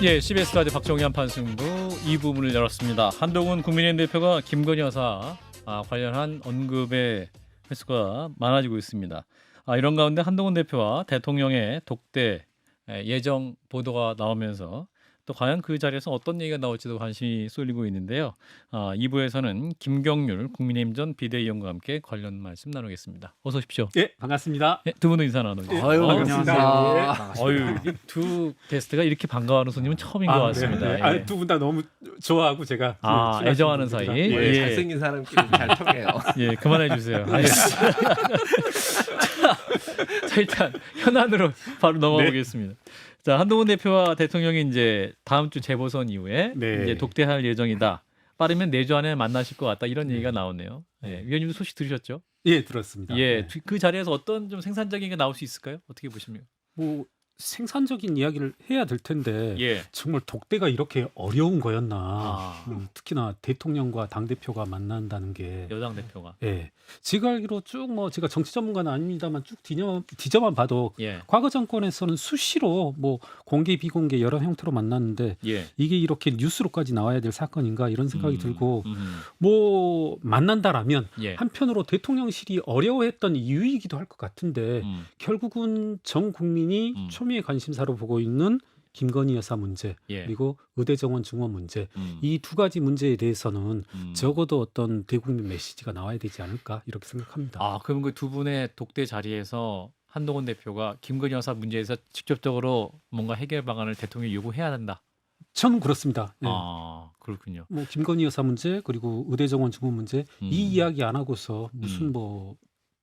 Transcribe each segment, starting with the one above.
예, CBS 라디오 박정희 한판승부 2부문을 열었습니다. 한동훈 국민의힘 대표가 김건희 여사 관련한 언급의 횟수가 많아지고 있습니다. 이런 가운데 한동훈 대표와 대통령의 독대 예정 보도가 나오면서 또 과연 그 자리에서 어떤 얘기가 나올지도 관심이 쏠리고 있는데요. 2부에서는 김경률 국민의힘 전 비대위원과 함께 관련 말씀 나누겠습니다. 어서 오십시오. 예, 반갑습니다. 두 분은 인사 나누겠습니다. 아유, 반갑습니다. 두 게스트가 이렇게 반가워하는 손님은 처음인 것 같습니다. 네. 예. 두 분 다 너무 좋아하고 제가 애정하는 사이. 예. 예. 잘생긴 사람끼리 잘 통해요. 예, 그만해 주세요. 자, 일단 현안으로 바로 넘어가 보겠습니다. 자, 한동훈 대표와 대통령이 이제 다음 주 재보선 이후에 이제 독대할 예정이다. 빠르면 내주 안에 만나실 것 같다. 이런 얘기가 나오네요. 예, 위원님도 소식 들으셨죠? 예, 들었습니다. 예, 네. 그 자리에서 어떤 좀 생산적인 게 나올 수 있을까요? 어떻게 보십니까? 뭐 생산적인 이야기를 해야 될 텐데 예. 정말 독대가 이렇게 어려운 거였나. 아. 특히나 대통령과 당 대표가 만난다는 게 여당 대표가. 예. 제가 알기로 쭉 뭐 제가 정치 전문가는 아닙니다만 쭉 뒤져만 봐도 예. 과거 정권에서는 수시로 뭐 공개 비공개 여러 형태로 만났는데 예. 이게 이렇게 뉴스로까지 나와야 될 사건인가 이런 생각이 들고 음. 뭐 만난다라면 예. 한편으로 대통령실이 어려워했던 이유이기도 할 것 같은데 결국은 전 국민이 초미의 관심사로 보고 있는 김건희 여사 문제 예. 그리고 의대 정원 증원 문제 음. 이 두 가지 문제에 대해서는 적어도 어떤 대국민 메시지가 나와야 되지 않을까 이렇게 생각합니다. 그럼 그 두 분의 독대 자리에서 한동훈 대표가 김건희 여사 문제에서 직접적으로 뭔가 해결 방안을 대통령이 요구해야 된다. 저는 그렇습니다. 네. 그렇군요. 뭐 김건희 여사 문제 그리고 의대 정원 증원 문제 이 이야기 안 하고서 무슨 뭐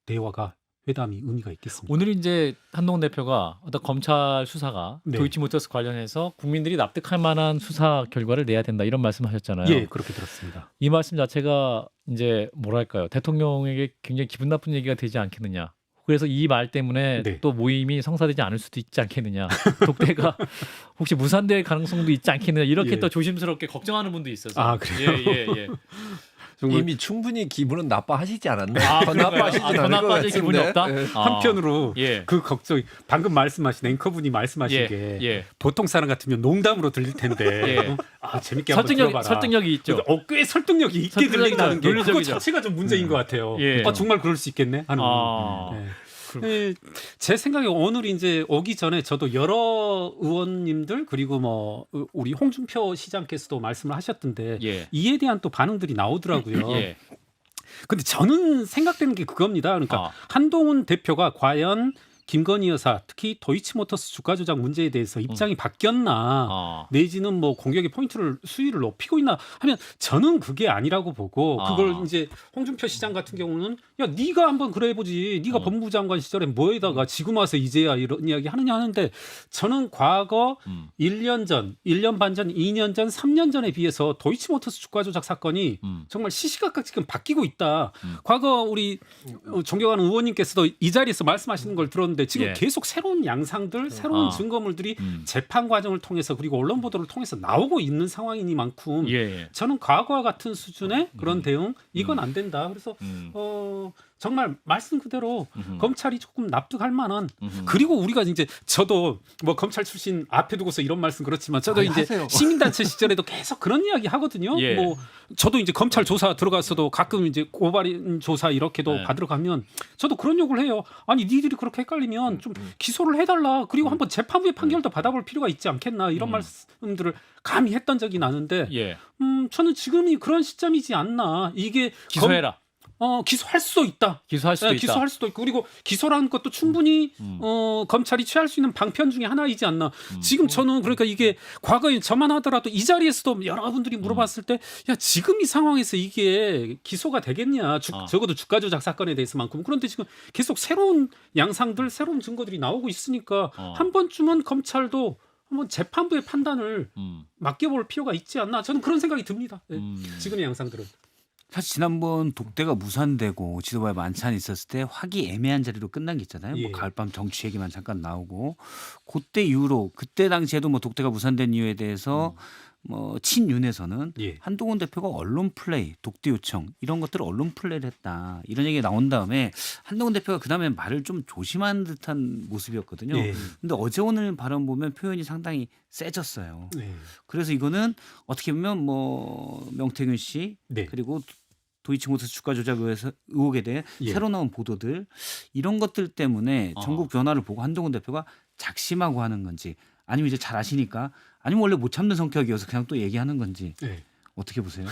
대화가 회담이 의미가 있겠습니까? 오늘 이제 한동훈 대표가 어떤 검찰 수사가 네. 도이치모터스 관련해서 국민들이 납득할 만한 수사 결과를 내야 된다 이런 말씀하셨잖아요. 예, 그렇게 들었습니다. 이 말씀 자체가 이제 뭐랄까요? 대통령에게 굉장히 기분 나쁜 얘기가 되지 않겠느냐. 그래서 이 말 때문에 네. 또 모임이 성사되지 않을 수도 있지 않겠느냐. 독대가 혹시 무산될 가능성도 있지 않겠느냐. 이렇게 예. 또 조심스럽게 걱정하는 분도 있어서. 그래요? 예. 정말 이미 충분히 기분은 나빠하시지 않았나? 더 나빠하시진 더 않을 것 나빠질 같은데. 기분이 없다? 예. 한편으로 예. 그 걱정이 방금 말씀하신 앵커분이 말씀하신 게 예. 보통 사람 같으면 농담으로 들릴 텐데 예. 재밌게 한번 들어봐라. 설득력이 있죠. 꽤 설득력이 있게 설득력이 들린다는 게 그거 논리적이죠. 자체가 좀 문제인 것 같아요. 예. 정말 그럴 수 있겠네 하는. 예. 제 생각에 오늘 이제 오기 전에 저도 여러 의원님들 그리고 뭐 우리 홍준표 시장께서도 말씀을 하셨던데 예. 이에 대한 또 반응들이 나오더라고요. 예. 근데 저는 생각되는 게 그겁니다. 그러니까 한동훈 대표가 과연 김건희 여사 특히 도이치모터스 주가 조작 문제에 대해서 입장이 바뀌었나 내지는 뭐 공격의 포인트를 수위를 높이고 있나 하면 저는 그게 아니라고 보고 그걸 이제 홍준표 시장 같은 경우는 야 네가 한번 그래 보지 네가 법무부 장관 시절에 뭐에다가 지금 와서 이제야 이런 이야기 하느냐 하는데 저는 과거 1년 전, 1년 반 전, 2년 전, 3년 전에 비해서 도이치모터스 주가 조작 사건이 정말 시시각각 지금 바뀌고 있다. 과거 우리 존경하는 의원님께서도 이 자리에서 말씀하시는 걸 들었는데 지금 계속 새로운 양상들, 새로운 증거물들이 재판 과정을 통해서 그리고 언론 보도를 통해서 나오고 있는 상황이니만큼 저는 과거와 같은 수준의 그런 대응 이건 안 된다. 그래서 정말 말씀 그대로 검찰이 조금 납득할 만한 그리고 우리가 이제 저도 뭐 검찰 출신 앞에 두고서 이런 말씀 그렇지만 저도 이제 하세요. 시민단체 시절에도 계속 그런 이야기 하거든요. 뭐 저도 이제 검찰 조사 들어가서도 가끔 이제 고발인 조사 이렇게도 받으러 가면 저도 그런 욕을 해요. 아니 니들이 그렇게 헷갈리면 좀 기소를 해달라. 그리고 한번 재판부의 판결도 받아볼 필요가 있지 않겠나 이런 말씀들을 감히 했던 적이 나는데 저는 지금이 그런 시점이지 않나. 이게 기소해라. 기소할 수도 있다. 기소할 수도 있다. 기소할 수도 있고 그리고 기소라는 것도 충분히 검찰이 취할 수 있는 방편 중에 하나이지 않나. 지금 저는 그러니까 이게 과거에 저만 하더라도 이 자리에서도 여러분들이 물어봤을 때 야 지금 이 상황에서 이게 기소가 되겠냐. 적어도 주가 조작 사건에 대해서만큼. 그런데 지금 계속 새로운 양상들, 새로운 증거들이 나오고 있으니까 한 번쯤은 검찰도 한번 재판부의 판단을 맡겨볼 필요가 있지 않나. 저는 그런 생각이 듭니다. 지금의 양상들은. 사실 지난번 독대가 무산되고 지도부에 만찬이 있었을 때 화기애매한 자리로 끝난 게 있잖아요. 뭐 가을밤 정치 얘기만 잠깐 나오고 그때 이후로 그때 당시에도 뭐 독대가 무산된 이유에 대해서 뭐 친윤에서는 예. 한동훈 대표가 언론 플레이, 독대 요청 이런 것들을 언론 플레이를 했다 이런 얘기가 나온 다음에 한동훈 대표가 그 다음에 말을 좀 조심한 듯한 모습이었거든요. 예. 근데 어제 오늘 발언 보면 표현이 상당히 세졌어요. 네. 그래서 이거는 어떻게 보면 뭐 명태균 씨 네. 그리고 도이치모터스 주가 조작 의혹에 대해 예. 새로 나온 보도들 이런 것들 때문에 전국 변화를 보고 한동훈 대표가 작심하고 하는 건지 아니면 이제 잘 아시니까 아니면 원래 못 참는 성격이어서 그냥 또 얘기하는 건지 네. 어떻게 보세요?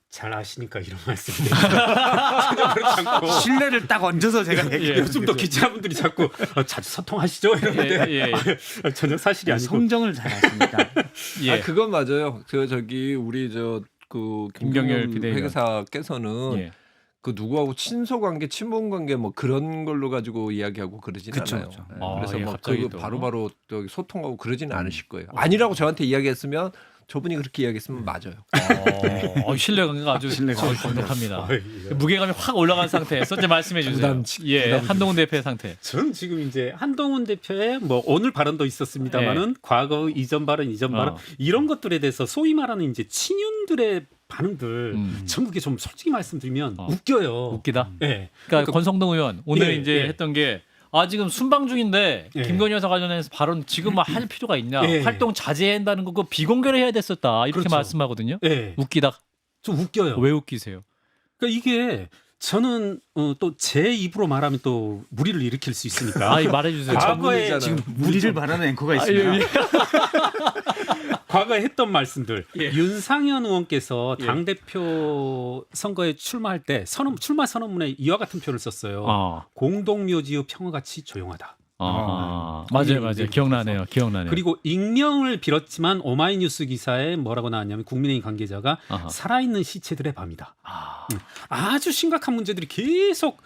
잘 아시니까 이런 말씀드립니다. 전혀 그렇지 않고 신뢰를 딱 얹어서 제가 예. 요즘도 기자분들이 자꾸 자주 소통하시죠 이러는데 예, 예. 전혀 사실이 아니고 성정을 잘 아시니까 예. 아 그건 맞아요. 저기 우리 그 김경열 김경열 비대위원. 회계사께서는 예. 그 누구하고 친소 관계, 친분 관계 뭐 그런 걸로 가지고 이야기하고 그러진 그쵸, 않아요. 그쵸. 네, 아, 그래서 예, 뭐 갑자기 그 또. 바로바로 저기 소통하고 그러지는 않으실 거예요. 아니라고 저한테 이야기했으면 저분이 그렇게 이야기했으면 맞아요. 신뢰관계가 아주 강력합니다. 무게감이 확 올라간 상태에서 이제 말씀해 주세요. 예, 한동훈 대표의 상태. 저는 지금 이제 한동훈 대표의 뭐 오늘 발언도 있었습니다만은 과거 이전 발언 이런 것들에 대해서 소위 말하는 이제 친윤들의 반응들 전국에 좀 솔직히 말씀드리면 웃겨요. 웃기다. 예. 그러니까 권성동 의원 오늘 예, 이제 예. 했던 게 지금 순방 중인데 예. 김건희 여사 관련해서 발언 지금 할 필요가 있냐? 예. 활동 자제해야 한다는 거 그거 비공개로 해야 됐었다. 이렇게 그렇죠. 말씀하거든요. 예. 웃기다. 좀 웃겨요. 왜 웃기세요? 그러니까 이게 저는 또 제 입으로 말하면 또 무리를 일으킬 수 있으니까. 말해 주세요. 과거에 전문이잖아요. 지금 무리를 바라는 앵커가 있습니다. 과거에 했던 말씀들 예. 윤상현 의원께서 예. 당대표 선거에 출마할 때 출마 선언문에 이와 같은 표현을 썼어요. 공동묘지의 평화같이 조용하다. 맞아요. 기억나네요. 그리고 익명을 빌었지만 오마이뉴스 기사에 뭐라고 나왔냐면 국민의힘 관계자가 아하. 살아있는 시체들의 밤이다. 아주 심각한 문제들이 계속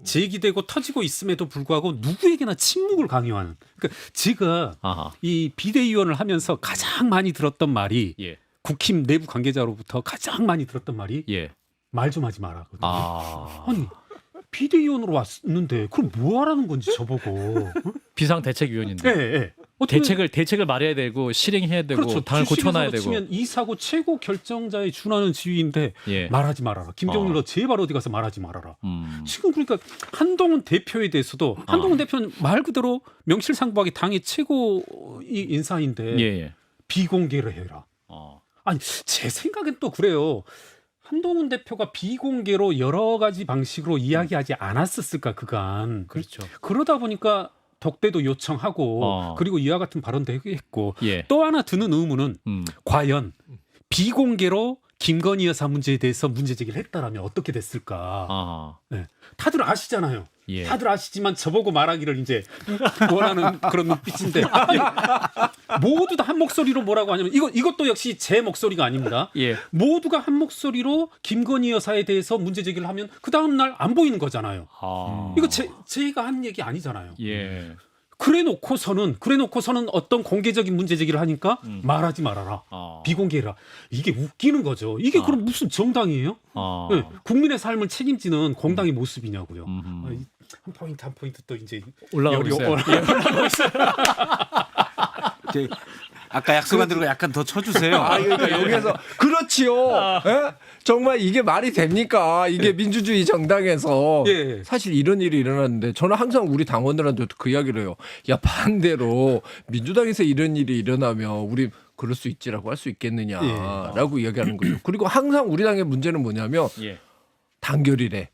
제기되고 터지고 있음에도 불구하고 누구에게나 침묵을 강요하는. 그러니까 제가 이 비대위원을 하면서 가장 많이 들었던 말이 예. 국힘 내부 관계자로부터 가장 많이 들었던 말이 예. 말 좀 하지 마라거든요. 아니 비대위원으로 왔는데 그럼 뭐 하라는 건지 저보고. 비상대책위원인데. 예. 대책을 말해야 되고 실행해야 되고 그렇죠. 당을 고쳐놔야 되고. 치면 이사고 최고 결정자에 준하는 지위인데 예. 말하지 말아라. 김경률 너 제발 어디 가서 말하지 말아라. 음. 지금 그러니까 한동훈 대표에 대해서도 한동훈 대표는 말 그대로 명실상부하게 당의 최고 이 인사인데 예. 비공개를 해라. 아니 제 생각엔 또 그래요. 한동훈 대표가 비공개로 여러 가지 방식으로 이야기하지 않았었을까 그간. 그렇죠. 그러다 보니까 덕대도 요청하고 그리고 이와 같은 발언도 했고 예. 또 하나 드는 의문은 과연 비공개로 김건희 여사 문제에 대해서 문제 제기를 했다라면 어떻게 됐을까. 네. 다들 아시잖아요. 예. 다들 아시지만 저보고 말하기를 이제 원하는 그런 눈빛인데 모두 다 한 목소리로 뭐라고 하냐면 이것도 역시 제 목소리가 아닙니다. 예. 모두가 한 목소리로 김건희 여사에 대해서 문제 제기를 하면 그 다음 날 안 보이는 거잖아요. 이거 제가 한 얘기 아니잖아요. 예. 그래놓고서는 어떤 공개적인 문제 제기를 하니까 말하지 말아라. 비공개해라. 이게 웃기는 거죠. 이게 그럼 무슨 정당이에요? 네, 국민의 삶을 책임지는 공당의 모습이냐고요. 한 포인트 또 이제 올라가고 있어요. 아까 약속한 대로 약간 더 쳐주세요. 그러니까 여기서 그렇지요. 예? 정말 이게 말이 됩니까? 이게 민주주의 정당에서 사실 이런 일이 일어났는데 저는 항상 우리 당원들한테도 그 이야기를 해요. 야 반대로 민주당에서 이런 일이 일어나면 우리 그럴 수 있지라고 할 수 있겠느냐라고 이야기하는 거죠. 그리고 항상 우리 당의 문제는 뭐냐면 단결이래.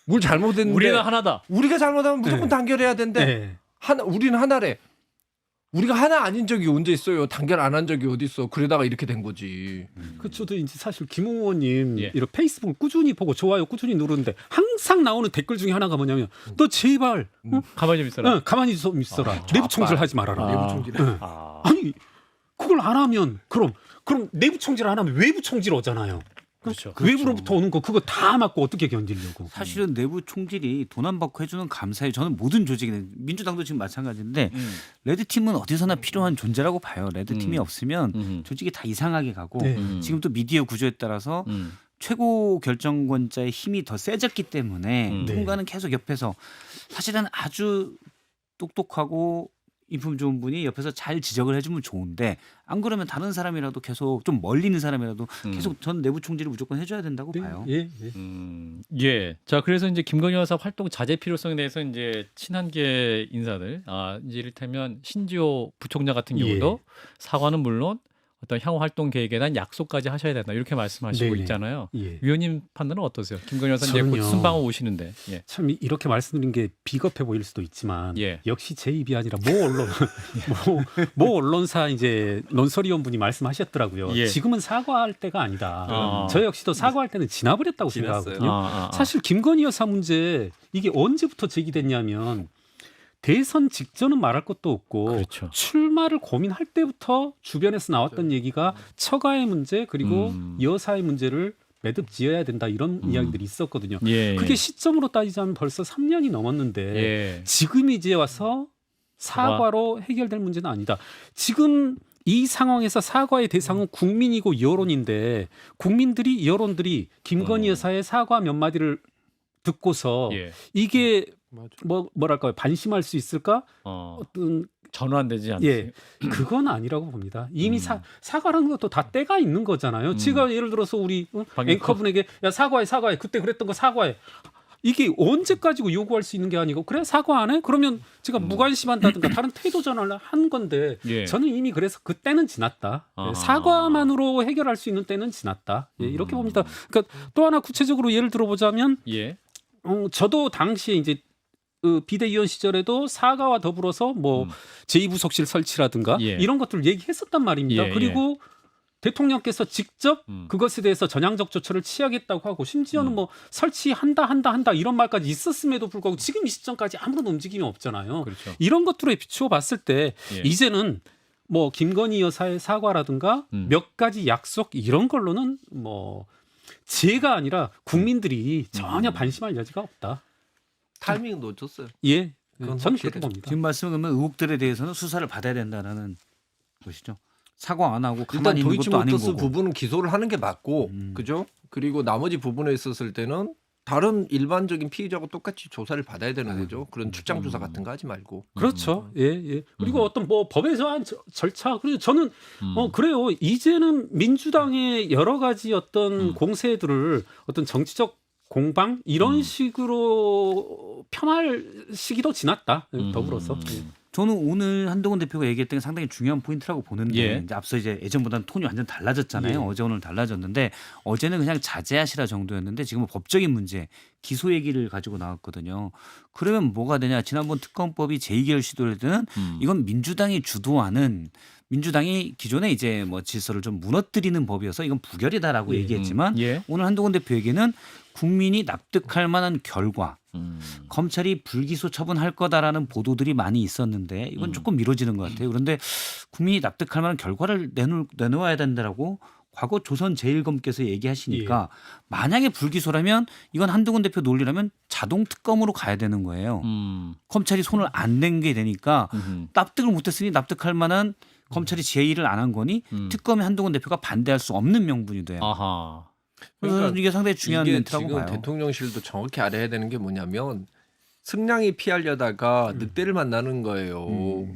뭘 잘못했는데 우리는 하나다. 우리가 잘못하면 무조건 단결해야 된대. 우리는 하나래. 우리가 하나 아닌 적이 언제 있어요? 단결 안 한 적이 어디 있어? 그러다가 이렇게 된 거지. 저도 이제 사실 김 의원님 이런 페이스북을 꾸준히 보고 좋아요 꾸준히 누르는데 항상 나오는 댓글 중에 하나가 뭐냐면 너 제발 가만히 좀 있어라. 가만히 좀 있어라. 내부 총질하지 말아라. 내부 총질. 아니 그걸 안 하면 그럼 내부 총질 안 하면 외부 총질 오잖아요. 그렇죠. 외부로부터 오는 거 그거 다 맞고 어떻게 견디려고. 사실은 내부 총질이 돈 안 받고 해주는 감사에 저는 모든 조직이 민주당도 지금 마찬가지인데 레드팀은 어디서나 필요한 존재라고 봐요. 레드팀이 없으면 조직이 다 이상하게 가고 지금 또 미디어 구조에 따라서 최고 결정권자의 힘이 더 세졌기 때문에 누군가는 계속 옆에서 사실은 아주 똑똑하고 인품 좋은 분이 옆에서 잘 지적을 해주면 좋은데 안 그러면 다른 사람이라도 계속 좀 멀리 있는 사람이라도 계속 전 내부 총질을 무조건 해줘야 된다고 봐요. 예. 예. 자, 그래서 이제 김건희 여사 활동 자제 필요성에 대해서 이제 친한계 인사들, 이제 이를테면 신지호 부총장 같은 경우도 사과는 물론 어떤 향후 활동 계획에 대한 약속까지 하셔야 된다 이렇게 말씀하시고 네네. 있잖아요. 예. 위원님 판단은 어떠세요? 김건희 여사 이제 곧 저는요. 순방을 오시는데. 예. 참 이렇게 말씀드린 게 비겁해 보일 수도 있지만 예. 역시 제 입이 아니라 모 언론 모 언론사 이제 논설위원분이 말씀하셨더라고요. 예. 지금은 사과할 때가 아니다. 저 역시도 사과할 때는 지나버렸다고 생각하거든요. 사실 김건희 여사 문제 이게 언제부터 제기됐냐면 대선 직전은 말할 것도 없고 그렇죠. 출마를 고민할 때부터 주변에서 나왔던 얘기가 처가의 문제 그리고 여사의 문제를 매듭 지어야 된다 이런 이야기들이 있었거든요. 예. 그게 시점으로 따지자면 벌써 3년이 넘었는데 예. 지금 이제 와서 사과로 해결될 문제는 아니다. 지금 이 상황에서 사과의 대상은 국민이고 여론인데 국민들이 여론들이 김건희 여사의 사과 몇 마디를 듣고서 예. 이게 뭐랄까요 반심할 수 있을까? 어떤 전환되지 않지. 예, 그건 아니라고 봅니다. 이미 사과라는 것도 다 때가 있는 거잖아요. 제가 예를 들어서 우리 앵커분에게 야 사과해 그때 그랬던 거 사과해. 이게 언제까지고 요구할 수 있는 게 아니고 그래 사과 안 해? 그러면 제가 무관심한다든가 다른 태도 전환을 한 건데 예. 저는 이미 그래서 그 때는 지났다. 예, 사과만으로 해결할 수 있는 때는 지났다. 예, 이렇게 봅니다. 그러니까 또 하나 구체적으로 예를 들어보자면 예. 저도 당시에 이제 비대위원 시절에도 사과와 더불어서 뭐 제2부속실 설치라든가 예. 이런 것들을 얘기했었단 말입니다. 예, 그리고 대통령께서 직접 그것에 대해서 전향적 조처를 취하겠다고 하고 심지어는 뭐 설치한다 이런 말까지 있었음에도 불구하고 지금 이 시점까지 아무런 움직임이 없잖아요. 그렇죠. 이런 것들에 비추어 봤을 때 예. 이제는 뭐 김건희 여사의 사과라든가 몇 가지 약속 이런 걸로는 뭐 제가 아니라 국민들이 전혀 반심할 여지가 없다. 타이밍 놓쳤어요. 예, 그건 저는 확실해요. 그렇게 봅니다. 지금 말씀하면 의혹들에 대해서는 수사를 받아야 된다라는 것이죠. 사과 안 하고 일단 가만히 있는 것도 아닌 도이치모터스 거고. 부분은 기소를 하는 게 맞고, 그죠? 그리고 나머지 부분에 있었을 때는 다른 일반적인 피의자하고 똑같이 조사를 받아야 되는 거죠. 그런 출장 조사 같은 거 하지 말고. 그렇죠. 예. 그리고 어떤 뭐 법에서 한 절차. 그리고 저는 그래요. 이제는 민주당의 여러 가지 어떤 공세들을 어떤 정치적 공방 이런 식으로 편할 시기도 지났다. 더불어서. 예. 저는 오늘 한동훈 대표가 얘기했던 게 상당히 중요한 포인트라고 보는데 예. 이제 앞서 이제 예전보다는 톤이 완전 달라졌잖아요. 예. 어제 오늘 달라졌는데 어제는 그냥 자제하시라 정도였는데 지금은 법적인 문제, 기소 얘기를 가지고 나왔거든요. 그러면 뭐가 되냐? 지난번 특검법이 제2개월 시도할 때는 이건 민주당이 주도하는 민주당이 기존에 이제 뭐 질서를 좀 무너뜨리는 법이어서 이건 부결이다라고 얘기했지만 예. 오늘 한동훈 대표에게는 국민이 납득할 만한 결과 검찰이 불기소 처분할 거다라는 보도들이 많이 있었는데 이건 조금 미뤄지는 것 같아요. 그런데 국민이 납득할 만한 결과를 내놓아야 된다라고 과거 조선제일검께서 얘기하시니까 만약에 불기소라면 이건 한동훈 대표 논리라면 자동 특검으로 가야 되는 거예요. 검찰이 손을 안 댄 게 되니까 납득을 못했으니 납득할 만한 검찰이 제의를 안 한 거니 특검에 한동훈 대표가 반대할 수 없는 명분이 돼요. 아하. 그래서 그러니까 이게 상당히 중요한 이게 멘트라고 지금 봐요. 대통령실도 정확히 알아야 되는 게 뭐냐면 승량이 피하려다가 늑대를 만나는 거예요.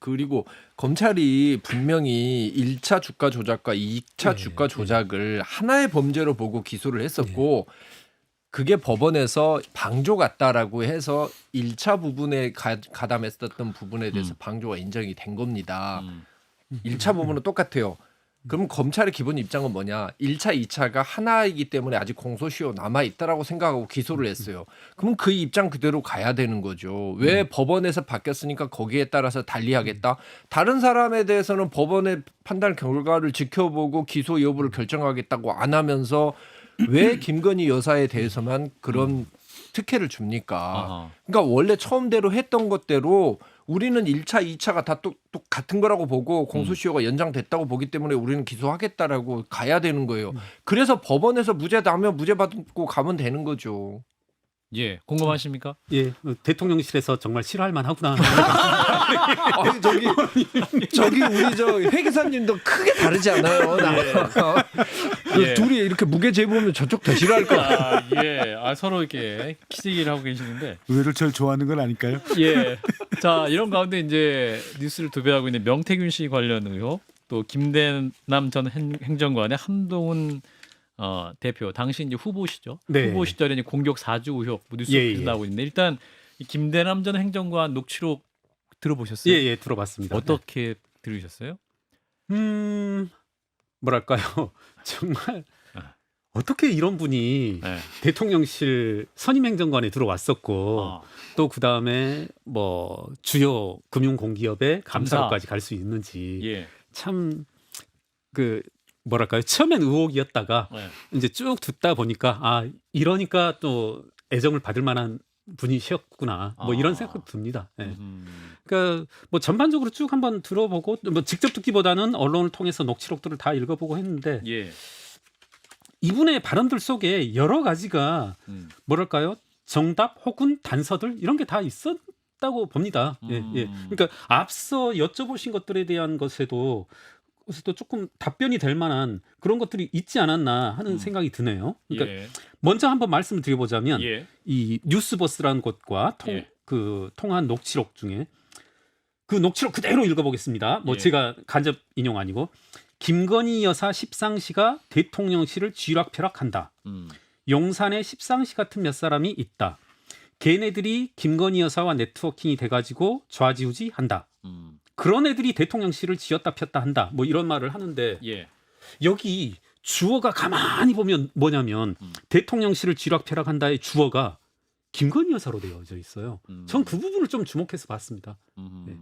그리고 검찰이 분명히 1차 주가 조작과 2차 주가 조작을 하나의 범죄로 보고 기소를 했었고 그게 법원에서 방조 같다라고 해서 1차 부분에 가담했었던 부분에 대해서 방조가 인정이 된 겁니다. 1차 부분은 똑같아요. 그럼 검찰의 기본 입장은 뭐냐? 1차, 2차가 하나이기 때문에 아직 공소시효 남아있다라고 생각하고 기소를 했어요. 그러면 그 입장 그대로 가야 되는 거죠. 왜 법원에서 바뀌었으니까 거기에 따라서 달리하겠다? 다른 사람에 대해서는 법원의 판단 결과를 지켜보고 기소 여부를 결정하겠다고 안 하면서 왜 김건희 여사에 대해서만 그런 특혜를 줍니까? 그러니까 원래 처음대로 했던 것대로 우리는 1차, 2차가 다 또 같은 거라고 보고 공소시효가 연장됐다고 보기 때문에 우리는 기소하겠다라고 가야 되는 거예요. 그래서 법원에서 무죄 나면 무죄 받고 가면 되는 거죠. 예, 공감하십니까? 예, 대통령실에서 정말 싫어할 만하구나. 아니, 저기 우리 저 회계사님도 크게 다르지 않아요. 예. 둘이 이렇게 무게 재보면 저쪽 더 싫어할 거야. 아, 예. 서로 이렇게 키재기를 하고 계시는데. 의외로 저를 좋아하는 건 아닐까요? 예. 자, 이런 가운데 이제 뉴스를 도배하고 있는 명태균 씨 관련 의혹, 또 김대남 전 행정관의 한동훈 대표, 당시 이제 후보시죠. 네. 후보 시절에 이제 공격 사주 의혹 뉴스가 예. 나오고 있는데 일단 이 김대남 전 행정관 녹취록 들어보셨어요? 예, 들어봤습니다. 어떻게 들으셨어요? 뭐랄까요? 정말 어떻게 이런 분이 네. 대통령실 선임행정관에 들어왔었고 또 그 다음에 뭐 주요 금융공기업의 감사로까지 갈 수 있는지 예. 참 그 뭐랄까요? 처음엔 의혹이었다가 네. 이제 쭉 듣다 보니까 이러니까 또 애정을 받을 만한 분이셨구나. 뭐 이런 생각도 듭니다. 네. 그러니까 뭐 전반적으로 쭉 한번 들어보고 뭐 직접 듣기보다는 언론을 통해서 녹취록들을 다 읽어보고 했는데 예. 이분의 발언들 속에 여러 가지가 뭐랄까요? 정답 혹은 단서들 이런 게 다 있었다고 봅니다. 예. 그러니까 앞서 여쭤보신 것들에 대한 것에도 조금 답변이 될 만한 그런 것들이 있지 않았나 하는 생각이 드네요. 그러니까 예. 먼저 한번 말씀을 드려보자면 예. 이 뉴스버스라는 곳과 예. 통한 녹취록 중에 그 녹취록 그대로 읽어보겠습니다. 뭐 예. 제가 간접 인용 아니고 김건희 여사 십상시가 대통령실을 쥐락펴락한다. 용산에 십상시 같은 몇 사람이 있다. 걔네들이 김건희 여사와 네트워킹이 돼가지고 좌지우지한다. 그런 애들이 대통령실을 쥐었다 폈다 한다. 뭐 이런 말을 하는데 예. 여기 주어가 가만히 보면 뭐냐면 대통령실을 쥐락펴락한다의 주어가 김건희 여사로 되어져 있어요. 전 그 부분을 좀 주목해서 봤습니다. 네.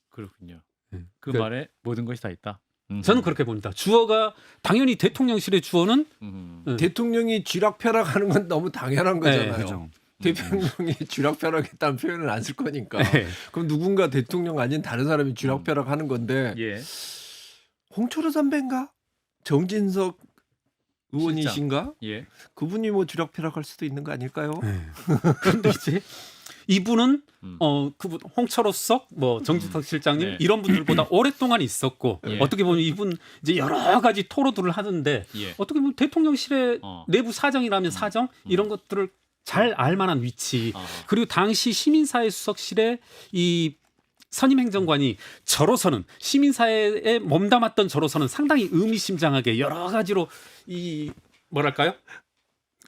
그렇군요. 네. 그 그러니까 말에 모든 것이 다 있다. 저는 그렇게 봅니다. 주어가 당연히 대통령실의 주어는 대통령이 쥐락펴락하는 건 너무 당연한 거잖아요. 네, 그죠. 대통령이 쥐락펴락했다는 표현을 안 쓸 거니까. 네. 그럼 누군가 대통령 아닌 다른 사람이 쥐락펴락하는 건데 예. 홍철호 선배인가? 정진석 의원이신가? 예. 그분이 뭐 쥐락펴락할 수도 있는 거 아닐까요? 네. 그런데 이제 이분은 그분 홍철호 수석, 뭐 정진석 실장님 네. 이런 분들보다 오랫동안 있었고 예. 어떻게 보면 이분 이제 여러 가지 토로들을 하는데 예. 어떻게 보면 대통령실의 내부 사정이라면 사정 이런 것들을 잘 알만한 위치 그리고 당시 시민사회 수석실의 이 선임행정관이 저로서는 시민사회에 몸담았던 저로서는 상당히 의미심장하게 여러 가지로 이 뭐랄까요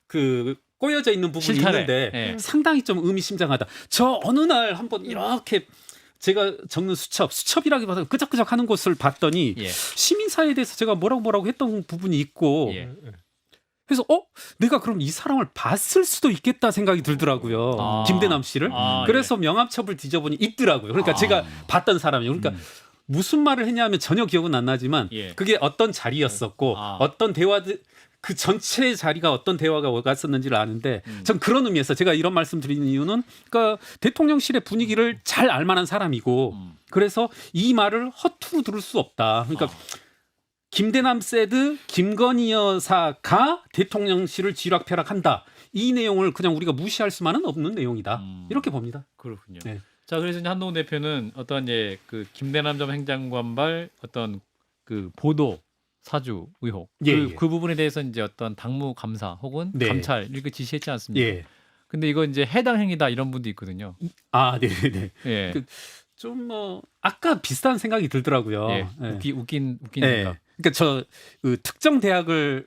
그 꼬여져 있는 부분이 실타래. 있는데 예. 상당히 좀 의미심장하다. 저 어느 날 한번 이렇게 제가 적는 수첩이라기보다는 끄적끄적 하는 곳을 봤더니 예. 시민사회에 대해서 제가 뭐라고 했던 부분이 있고 예. 그래서 내가 그럼 이 사람을 봤을 수도 있겠다 생각이 들더라고요. 김대남 씨를. 그래서 명함첩을 뒤져보니 있더라고요. 그러니까 제가 봤던 사람이에요. 그러니까 무슨 말을 했냐면 전혀 기억은 안 나지만 예. 그게 어떤 자리였었고 어떤 대화들 그 전체 자리가 어떤 대화가 오갔었는지를 아는데 전 그런 의미에서 제가 이런 말씀 드리는 이유는 그러니까 대통령실의 분위기를 잘 알만한 사람이고 그래서 이 말을 허투루 들을 수 없다. 그러니까 김대남 세드 김건희 여사가 대통령실을 쥐락펴락한다. 이 내용을 그냥 우리가 무시할 수만은 없는 내용이다. 이렇게 봅니다. 그렇군요. 네. 자, 그래서 이제 한동훈 대표는 어떤 이제 그 김대남 전 행정관발 어떤 그 보도 사주 의혹 그 부분에 대해서 이제 어떤 당무 감사 혹은 네. 감찰 이렇게 지시했지 않습니까? 예. 근데 이거 이제 해당 행위다 이런 분도 있거든요. 네네. 예. 좀 뭐 아까 비슷한 생각이 들더라고요. 예. 예. 웃긴 예. 생각. 그러니까 저 특정 대학을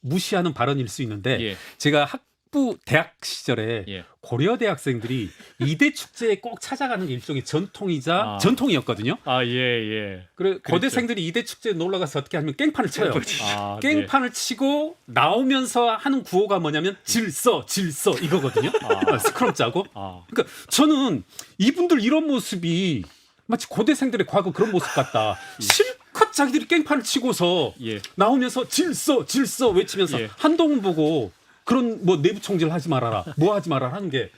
무시하는 발언일 수 있는데 예. 제가 학부 대학 시절에 예. 고려대 학생들이 이대 축제에 꼭 찾아가는 게 일종의 전통이자 전통이었거든요. 예. 그래 고대생들이 이대 축제에 놀러 가서 어떻게 하면 깽판을 쳐요. 깽판을 네. 치고 나오면서 하는 구호가 뭐냐면 질서 이거거든요. 스크럼 짜고. 그러니까 저는 이분들 이런 모습이 마치 고대생들의 과거 그런 모습 같다. 실컷 자기들이 깽판을 치고서 나오면서 질서 외치면서 한동훈 보고 그런 뭐 내부 총질 하지 말아라, 뭐 하지 말아라 하는 게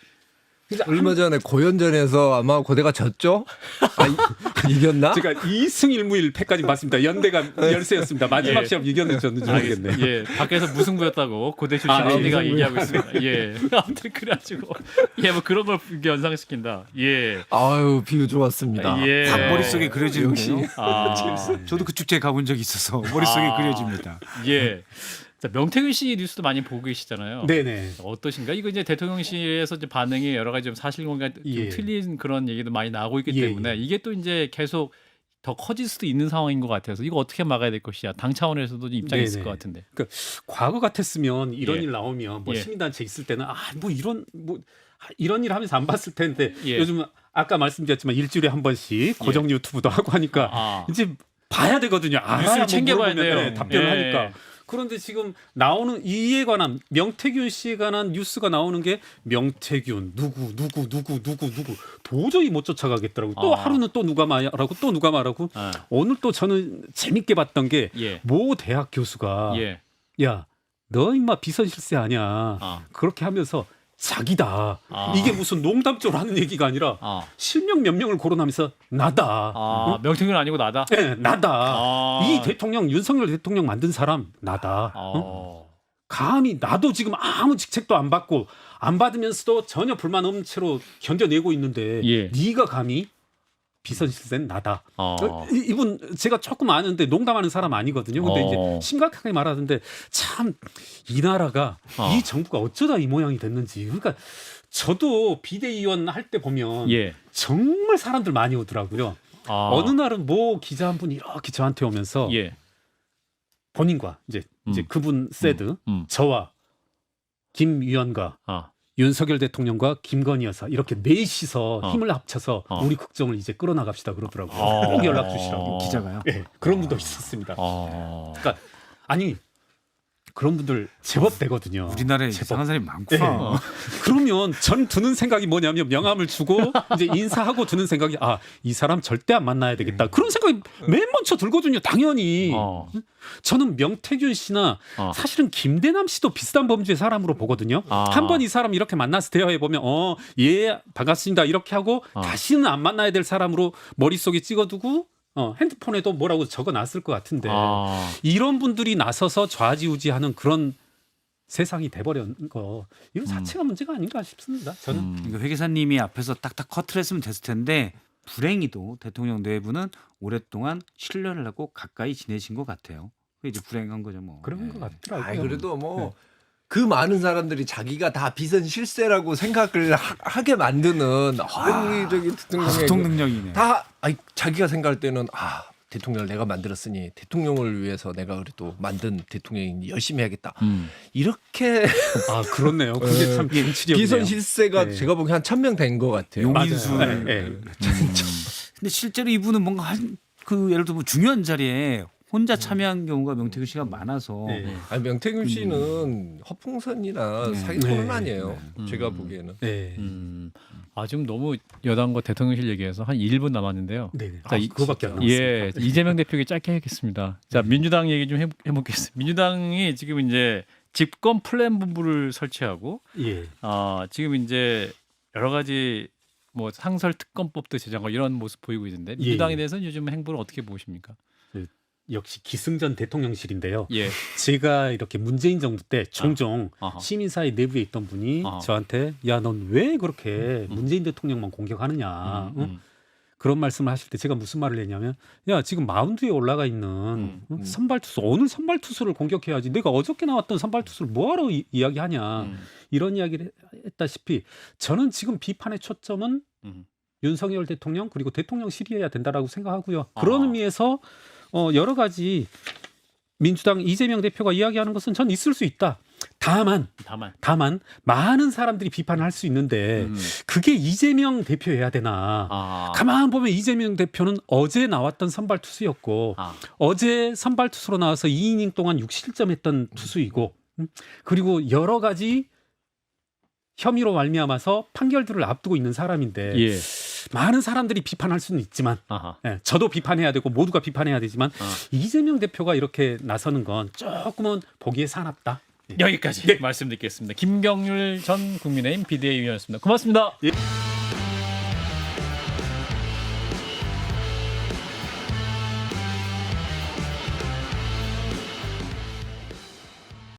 얼마 전에 고연전에서 아마 고대가 졌죠? 이겼나? 제가 2승 1무 1패까지 봤습니다. 연대가 열세였습니다. 마지막 시합 이겼는지 모르겠네요. 예, 밖에서 무승부였다고 고대 출신 PD가 얘기하고 있습니다. 예, 아무튼 그래가지고 뭐 그런 걸 연상시킨다. 예, 아유 비유 좋았습니다. 예, 딱 머릿속에 그려지는데요. 역시. 저도 그 축제에 가본 적이 있어서 머릿속에 그려집니다. 예. 자, 명태균 씨 뉴스도 많이 보고 계시잖아요. 네네. 어떠신가? 이거 이제 대통령실에서 이제 반응이 여러 가지 좀 사실관계가 좀 틀린 그런 얘기도 많이 나오고 있기 때문에 이게 또 이제 계속 더 커질 수도 있는 상황인 것 같아서 이거 어떻게 막아야 될 것이야. 당 차원에서도 입장이 있을 것 같은데. 그러니까 과거 같았으면 이런 일 나오면 뭐 예. 시민단체 있을 때는 이런 일 하면서 안 봤을 텐데 예. 요즘 아까 말씀드렸지만 일주일에 한 번씩 고정 유튜브도 하고 하니까 이제 봐야 되거든요. 뉴스를 챙겨봐야 돼요. 답변을 하니까. 그런데 지금 나오는 이에 관한 명태균 씨에 관한 뉴스가 나오는 게 명태균 누구 도저히 못 쫓아가겠더라고. 또 하루는 또 누가 말하고 또 누가 말하고 오늘 또 저는 재밌게 봤던 게 모 대학 교수가 야, 너 임마 비선 실세 아니야. 그렇게 하면서 자기다. 이게 무슨 농담적으로 하는 얘기가 아니라 실명 몇 명을 거론하면서 나다. 응? 명태균은 아니고 나다? 네, 나다. 이 대통령 윤석열 대통령 만든 사람 나다. 응? 감히 나도 지금 아무 직책도 안 받고 안 받으면서도 전혀 불만 없는 채로 견뎌내고 있는데 네가 감히 비선실세는 나다. 이분 제가 조금 아는데 농담하는 사람 아니거든요. 근데 이제 심각하게 말하던데 참 이 나라가 이 정부가 어쩌다 이 모양이 됐는지. 그러니까 저도 비대위원 할 때 보면 정말 사람들 많이 오더라고요. 어느 날은 뭐 기자 한 분이 이렇게 저한테 오면서 본인과 이제 그분 세드 저와 김 위원과 윤석열 대통령과 김건희 여사 이렇게 넷이서 힘을 합쳐서 우리 국정을 이제 끌어나갑시다 그러더라고요. 꼭 연락 주시라고. 기자가요? 네, 그런 분도 있었습니다. 그러니까 아니 그런 분들 제법 되거든요. 우리나라에 이상한 사람이 많구나. 그러면 전 드는 생각이 뭐냐면 명함을 주고 이제 인사하고 드는 생각이 이 사람 절대 안 만나야 되겠다. 그런 생각이 맨 먼저 들거든요. 당연히. 저는 명태균 씨나 사실은 김대남 씨도 비슷한 범죄 사람으로 보거든요. 한번 이 사람 이렇게 만나서 대화해 보면 예 반갑습니다 이렇게 하고 다시는 안 만나야 될 사람으로 머릿속에 찍어두고 핸드폰에도 뭐라고 적어놨을 것 같은데 이런 분들이 나서서 좌지우지하는 그런 세상이 돼버린 거 이건 자체가 문제가 아닌가 싶습니다. 저는 이거 회계사님이 앞에서 딱딱 커트를 했으면 됐을 텐데 불행히도 대통령 내부는 오랫동안 신뢰를 하고 가까이 지내신 것 같아요. 그게 이제 불행한 거죠, 뭐. 그런 것 같더라고요. 그래도 뭐. 그 많은 사람들이 자기가 다 비선 실세라고 생각을 하게 만드는 저기 소통 능력이네. 다 자기가 생각할 때는 대통령을 내가 만들었으니 대통령을 위해서 내가 그래도 만든 대통령이 열심히 해야겠다. 이렇게 그렇네요. 그게 참 진실이었네요. 비선 실세가 제가 보기엔 한 1000명 된 것 같아요. 용인수. 근데 실제로 이분은 뭔가 예를 들어 중요한 자리에 혼자 참여한 경우가 명태균 씨가 많아서 명태균 씨는 허풍선이나 사기꾼은 아니에요. 제가 보기에는. 지금 너무 여당과 대통령실 얘기해서 한 1분 남았는데요. 자, 그거밖에 안 남았습니다. 이재명 대표에게 짧게 하겠습니다. 자, 민주당 얘기 좀 해보겠습니다. 민주당이 지금 이제 집권 플랜 본부를 설치하고 지금 이제 여러 가지 뭐 상설 특검법도 제정하고 이런 모습 보이고 있는데 민주당에 대해서는 요즘 행보를 어떻게 보십니까? 역시 기승전 대통령실인데요. 제가 이렇게 문재인 정부 때 종종 시민사회 내부에 있던 분이 저한테 야, 넌 왜 그렇게 문재인 대통령만 공격하느냐 그런 말씀을 하실 때 제가 무슨 말을 했냐면 야, 지금 마운드에 올라가 있는 선발투수 오늘 선발투수를 공격해야지 내가 어저께 나왔던 선발투수를 뭐하러 이야기하냐 이런 이야기를 했다시피 저는 지금 비판의 초점은 윤석열 대통령 그리고 대통령실이어야 된다라고 생각하고요. 그런 의미에서 여러 가지 민주당 이재명 대표가 이야기하는 것은 전 있을 수 있다. 다만 많은 사람들이 비판을 할 수 있는데 그게 이재명 대표여야 되나. 가만 보면 이재명 대표는 어제 나왔던 선발 투수였고 어제 선발 투수로 나와서 2이닝 동안 6실점 했던 투수이고 그리고 여러 가지 혐의로 말미암아서 판결들을 앞두고 있는 사람인데 많은 사람들이 비판할 수는 있지만 저도 비판해야 되고 모두가 비판해야 되지만 이재명 대표가 이렇게 나서는 건 조금은 보기에 사납다. 여기까지 말씀드리겠습니다. 김경률 전 국민의힘 비대위원이었습니다. 고맙습니다.